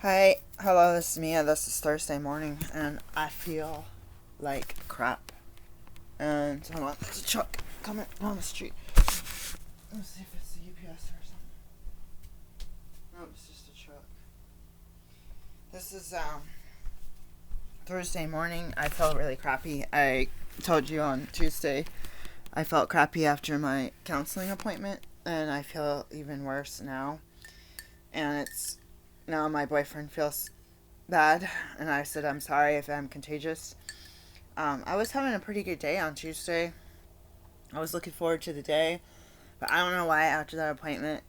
Hi, hello, this is Mia. This is Thursday morning, and I feel like crap. And hold on, there's a truck coming down the street. Let's see if it's the UPS or something. No, it's just a truck. This is Thursday morning. I felt really crappy. I told you on Tuesday I felt crappy after my counseling appointment, and I feel even worse now. And it's now my boyfriend feels bad, and I said I'm sorry if I'm contagious. I was having a pretty good day on Tuesday. I was looking forward to the day, but I don't know why after that appointment.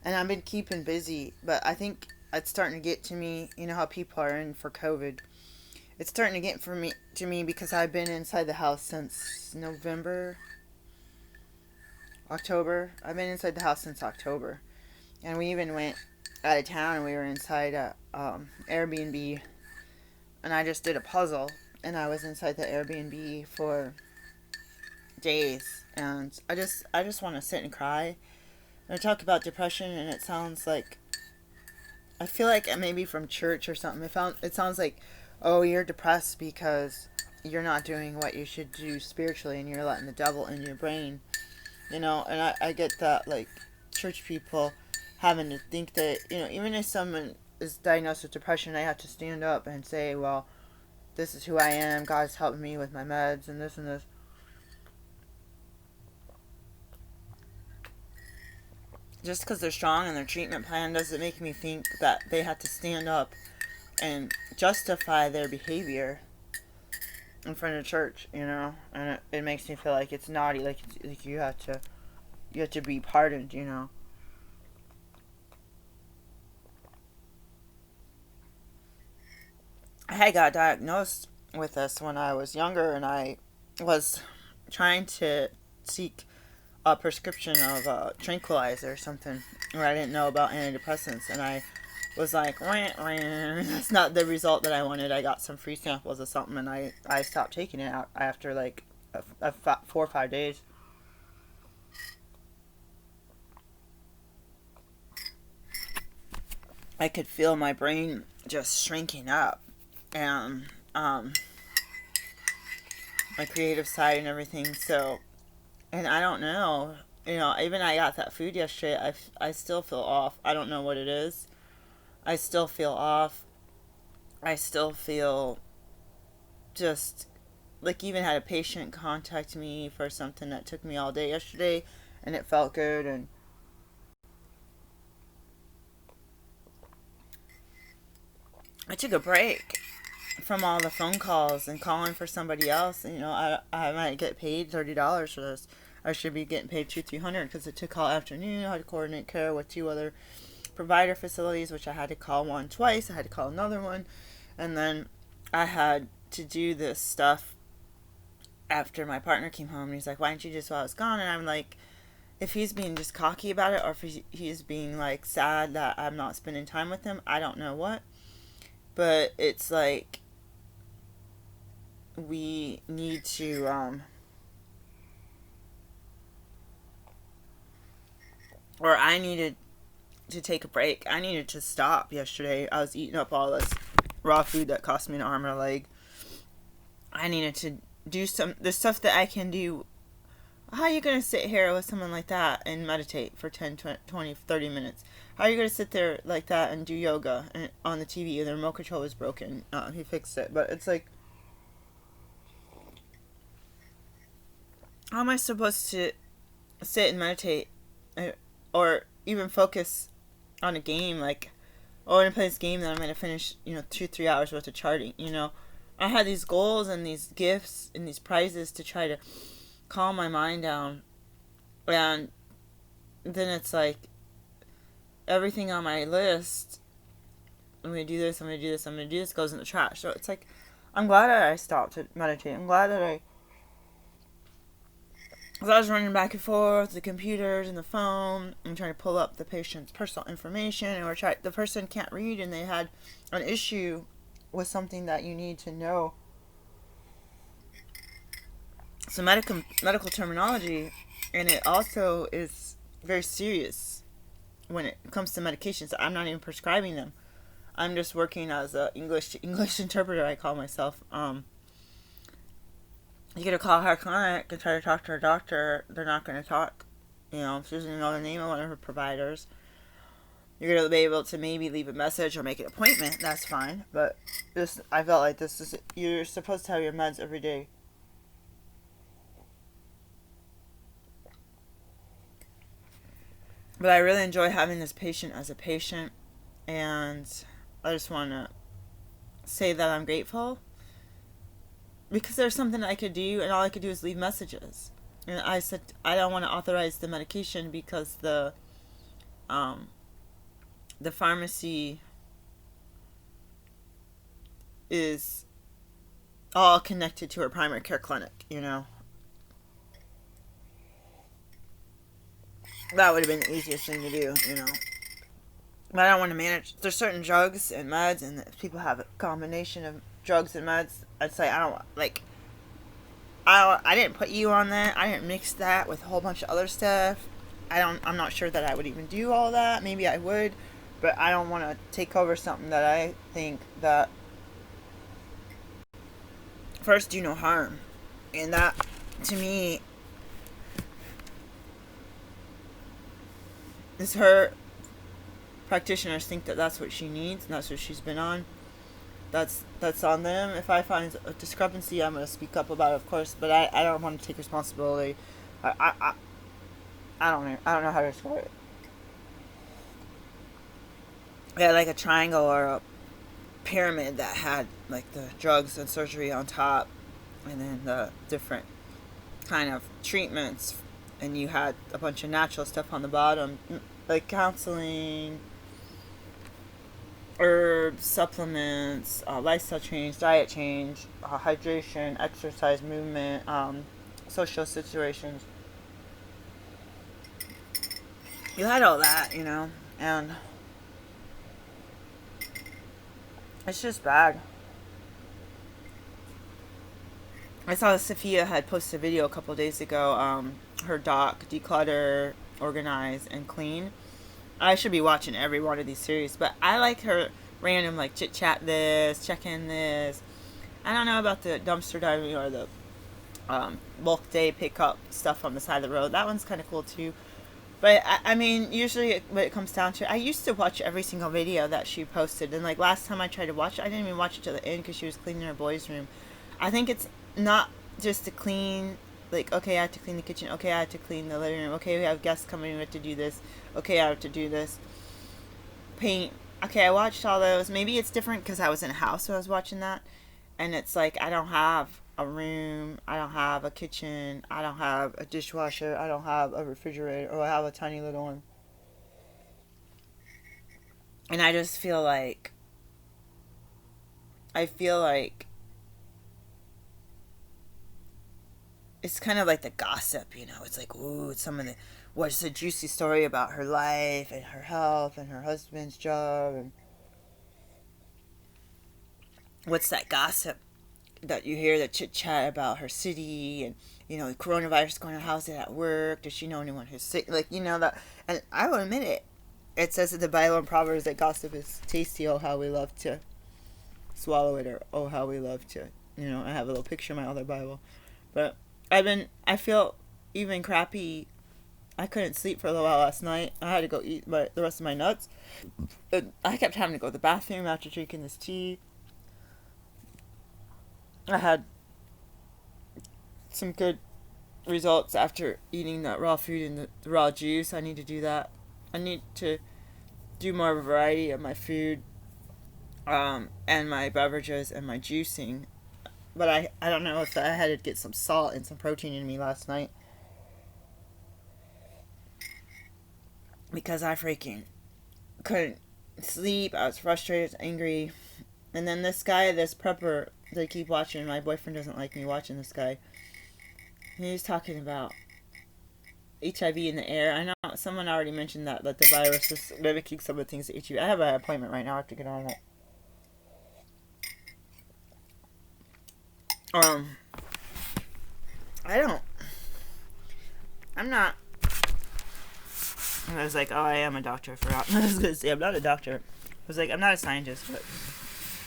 And I've been keeping busy, but I think it's starting to get to me. You know how people are in for COVID. It's starting to get to me because I've been inside the house since October. I've been inside the house since October, and we even went out of town and we were inside a Airbnb, and I just did a puzzle, and I was inside the Airbnb for days, and I just want to sit and cry. And I talk about depression, and it sounds like I feel like it may be from church or something. It sounds like, oh, you're depressed because you're not doing what you should do spiritually, and you're letting the devil in your brain, And I get that, like, church people having to think that, even if someone is diagnosed with depression, I have to stand up and say, well, this is who I am. God's helping me with my meds and this and this. Just because they're strong in their treatment plan doesn't make me think that they have to stand up and justify their behavior in front of church. And it makes me feel like it's naughty, like you have to be pardoned. I got diagnosed with this when I was younger, and I was trying to seek a prescription of a tranquilizer or something, where I didn't know about antidepressants, and I was like, that's not the result that I wanted. I got some free samples of something, and I stopped taking it out after like 4 or 5 days. I could feel my brain just shrinking up, and my creative side and everything. So, and I don't know. Even I got that food yesterday. I still feel off. I don't know what it is. I still feel off. I still feel just like, even had a patient contact me for something that took me all day yesterday, and it felt good. And I took a break from all the phone calls and calling for somebody else. I might get paid $30 for this. I should be getting paid 200-300 because it took all afternoon. I had to coordinate care with 2 other provider facilities, which I had to call one twice. I had to call another one, and then I had to do this stuff after my partner came home, and he's like, why didn't you just while I was gone? And I'm like, if he's being just cocky about it, or if he's being like sad that I'm not spending time with him, I don't know what. But it's like, we need to or I needed to take a break. I needed to stop yesterday. I was eating up all this raw food that cost me an arm and a leg. I needed to do the stuff that I can do. How are you going to sit here with someone like that and meditate for 10, 20, 30 minutes? How are you going to sit there like that and do yoga on the TV and the remote control is broken? He fixed it. But it's like, how am I supposed to sit and meditate or even focus on a game? Like, oh, I'm going to play this game that I'm going to finish, 2-3 hours worth of charting. I had these goals and these gifts and these prizes to try to calm my mind down. And then it's like, everything on my list, I'm going to do this, I'm going to do this, I'm going to do this, goes in the trash. So it's like, I'm glad that I stopped to meditate. I'm glad that because I was running back and forth, the computers and the phone, and trying to pull up the patient's personal information, and the person can't read, and they had an issue with something that you need to know. So medical terminology, and it also is very serious. when it comes to medications. I'm not even prescribing them. I'm just working as a English interpreter. I call myself. You get a call her clinic and try to talk to her doctor. They're not going to talk. You know, if she doesn't know the name of one of her providers, you're going to be able to maybe leave a message or make an appointment. That's fine. But this, I felt like this is, you're supposed to have your meds every day. But I really enjoy having this patient as a patient, and I just want to say that I'm grateful because there's something I could do, and all I could do is leave messages. And I said I don't want to authorize the medication because the pharmacy is all connected to her primary care clinic. You know, that would have been the easiest thing to do. You know. But I don't want to manage. There's certain drugs and meds, and if people have a combination of drugs and meds, I'd say I don't like. I didn't put you on that. I didn't mix that with a whole bunch of other stuff. I'm not sure that I would even do all that. Maybe I would, but I don't want to take over something that I think that first do no harm, and that to me is her practitioners think that that's what she needs and that's what she's been on. That's on them. If I find a discrepancy, I'm going to speak up about it, of course, but I don't want to take responsibility. I don't know how to describe it. Yeah, like a triangle or a pyramid that had like the drugs and surgery on top, and then the different kind of treatments, and you had a bunch of natural stuff on the bottom, like counseling, herbs, supplements, lifestyle change, diet change, hydration, exercise, movement, social situations. You had all that, you know, and it's just bad. I saw Sophia had posted a video a couple of days ago, her doc, Declutter, Organize, and Clean. I should be watching every one of these series, but I like her random, like, chit-chat this, check-in this. I don't know about the dumpster diving or the bulk day pickup stuff on the side of the road. That one's kind of cool, too. But, I mean, usually when it comes down to it, I used to watch every single video that she posted. And, like, last time I tried to watch it, I didn't even watch it to the end because she was cleaning her boys' room. I think it's not just to clean, like, okay, I have to clean the kitchen. Okay, I have to clean the living room. Okay, we have guests coming in, we have to do this. Okay, I have to do this. Paint. Okay, I watched all those. Maybe it's different because I was in a house when I was watching that. And it's like, I don't have a room. I don't have a kitchen. I don't have a dishwasher. I don't have a refrigerator. Or I have a tiny little one. And I just feel like... it's kind of like the gossip, you know. It's like, ooh, it's some of the... what's a juicy story about her life and her health and her husband's job, and what's that gossip that you hear, the chit chat about her city, and you know, the coronavirus going on, how's it at work, does she know anyone who's sick, like, you know, that. And I will admit it, it says in the Bible and Proverbs that gossip is tasty. Oh, how we love to swallow it, or oh, how we love to, you know. I have a little picture in my other Bible, but I feel even crappy. I couldn't sleep for a little while last night. I had to go eat the rest of my nuts. I kept having to go to the bathroom after drinking this tea. I had some good results after eating that raw food and the raw juice. I need to do that. I need to do more of a variety of my food, and my beverages and my juicing. But I don't know if I had to get some salt and some protein in me last night, because I freaking couldn't sleep. I was frustrated, angry. And then this guy, this prepper, they keep watching. My boyfriend doesn't like me watching this guy. He was talking about HIV in the air. I know someone already mentioned that the virus is mimicking some of the things that HIV. I have an appointment right now. I have to get on it. I'm not And I was like, oh, I am a doctor. I forgot. I was going to say, I'm not a doctor. I was like, I'm not a scientist, but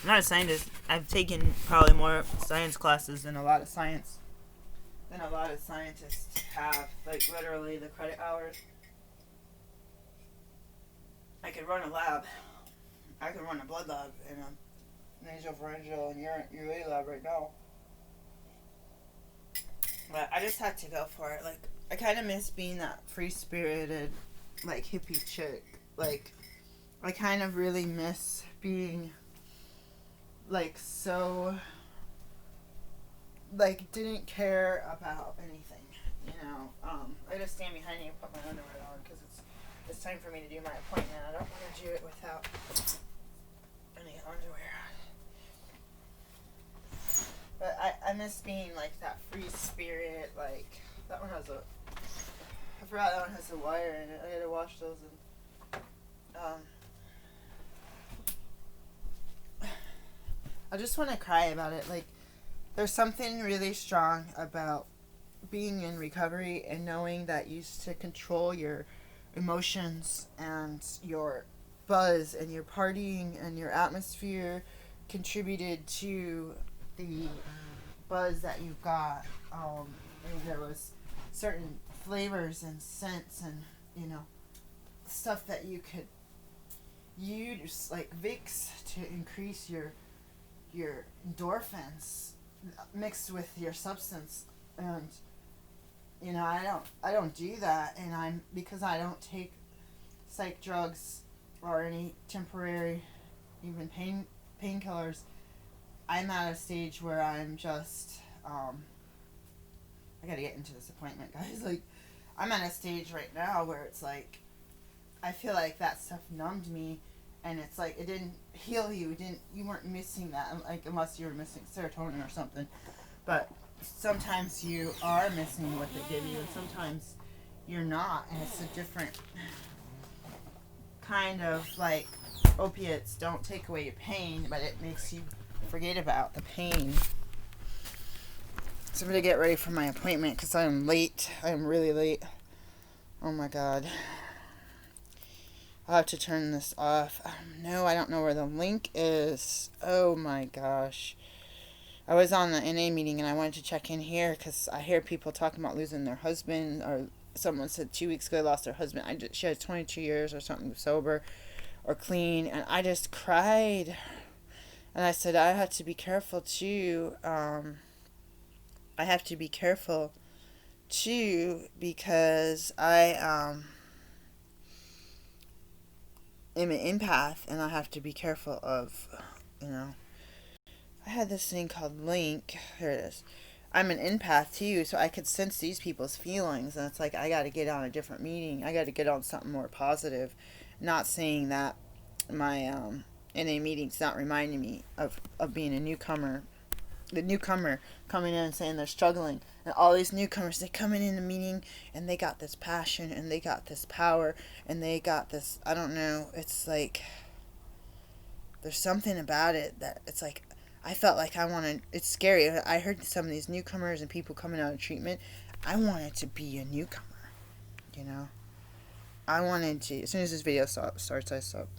I'm not a scientist. I've taken probably more science classes than a lot of scientists have. Like, literally, the credit hours. I could run a lab. I could run a blood lab and a nasopharyngeal and urology lab right now. But I just had to go for it. Like, I kind of miss being that free-spirited, like, hippie chick. Like, I kind of really miss being, like, so, like, didn't care about anything, you know. I just stand behind you and put my underwear on because it's time for me to do my appointment. I don't want to do it without any underwear. But I miss being, like, that free spirit, like, that one has I forgot that one has a wire in it. I gotta wash those and, I just want to cry about it. Like, there's something really strong about being in recovery and knowing that you used to control your emotions and your buzz and your partying and your atmosphere contributed to the buzz that you got. And there was certain flavors and scents and, you know, stuff that you could use, like Vicks, to increase your endorphins mixed with your substance. And, you know, I don't do that, and because I don't take psych drugs or any temporary even painkillers, I'm at a stage where I'm just I gotta get into this appointment, guys. Like, I'm at a stage right now where it's like I feel like that stuff numbed me, and it's like it didn't heal you. You weren't missing that, like, unless you were missing serotonin or something. But sometimes you are missing what they give you, and sometimes you're not, and it's a different kind of, like, opiates don't take away your pain, but it makes you forget about the pain. So I'm gonna get ready for my appointment because I am late. I am really late. Oh my god. I'll have to turn this off. No, I don't know where the link is. Oh my gosh. I was on the NA meeting and I wanted to check in here because I hear people talking about losing their husband, or someone said 2 weeks ago they lost their husband. She had 22 years or something sober or clean, and I just cried. And I said, I have to be careful too. I have to be careful too because I am an empath, and I have to be careful of, you know. I had this thing called Link. Here it is. I'm an empath too, so I could sense these people's feelings, and it's like I got to get on a different meeting. I got to get on something more positive. Not saying that my NA meeting's not reminding me of being a newcomer. The newcomer coming in and saying they're struggling, and all these newcomers, they come in the meeting and they got this passion and they got this power and they got this, I don't know, it's like there's something about it that it's like I felt like I wanted, it's scary. I heard some of these newcomers and people coming out of treatment, I wanted to be a newcomer, you know. I wanted to, as soon as this video starts, I stop.